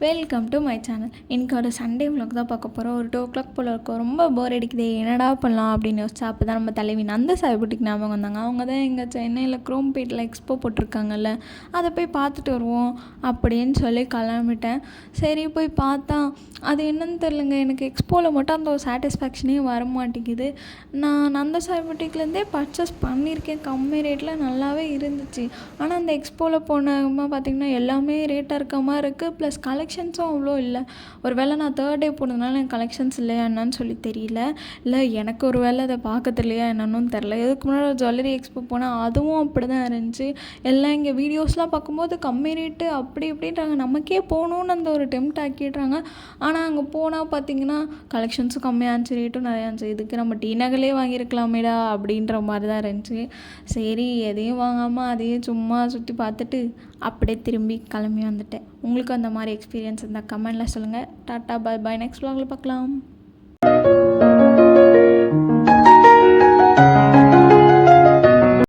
Welcome to my channel. இன்றைக்கி ஒரு Sunday vlog தான் பார்க்க போகிறோம். ஒரு 2 o'clock போல் இருக்கும். ரொம்ப போர் அடிக்குது, என்னடா பண்ணலாம் அப்படின்னு யோசிச்சா அப்போ தான் நம்ம தலைவி நந்த சாய் புட்டிக்கு ஞாபகம் வந்தாங்க. அவங்க தான் எங்கள் சென்னையில் குரோம்பேட்டில் எக்ஸ்போ போட்டிருக்காங்கல்ல, அதை போய் பார்த்துட்டு வருவோம் அப்படின்னு சொல்லி கிளம்பிட்டேன். சரி போய் பார்த்தா அது என்னன்னு தெரிலங்க, எனக்கு எக்ஸ்போவில் மட்டும் அந்த ஒரு சாட்டிஸ்ஃபேக்ஷனே வர மாட்டேங்குது. நான் நந்த சாய் புட்டிக்லேருந்தே பர்ச்சேஸ் பண்ணியிருக்கேன், கம்மி ரேட்டில் நல்லாவே இருந்துச்சு. ஆனால் அந்த எக்ஸ்போவில் போனோமா பார்த்திங்கன்னா எல்லாமே ரேட்டாக இருக்க மாதிரி இருக்குது. ப்ளஸ் கலெக்ஷன்ஸும் அவ்வளோ இல்லை. ஒரு வேளை நான் 3rd டே போனதுனால எனக்கு கலெக்ஷன்ஸ் இல்லையா என்னன்னு சொல்லி தெரியல. இல்லை எனக்கு ஒரு வேளை அதை பார்க்க தெரியலையா என்னன்னு தெரில. இதுக்கு முன்னாடி ஜுவல்லரி எக்ஸ்போ போனால் அதுவும் அப்படி தான் இருந்துச்சு. எல்லாம் இங்கே வீடியோஸ்லாம் பார்க்கும்போது கம்மி ரேட்டு அப்படி இப்படின்றாங்க, நமக்கே போகணுன்னு அந்த ஒரு டெம்ட் ஆக்கிடுறாங்க. ஆனால் அங்கே போனால் பார்த்திங்கன்னா கலெக்ஷன்ஸும் கம்மியாக இருந்துச்சு, ரேட்டும் நிறையா இருந்துச்சு. இதுக்கு நம்ம டி நகர்லேயே வாங்கியிருக்கலாமேடா அப்படின்ற மாதிரி தான் இருந்துச்சு. சரி எதையும் வாங்காமல் அதையும் சும்மா சுற்றி பார்த்துட்டு அப்படியே திரும்பி கிளம்பி வந்துட்டேன். உங்களுக்கு அந்த மாதிரி எக்ஸ்பீரியன்ஸ் இருந்தால் கமெண்டில் சொல்லுங்கள். டாட்டா பாய் பாய், நெக்ஸ்ட் vlogல பார்க்கலாம்.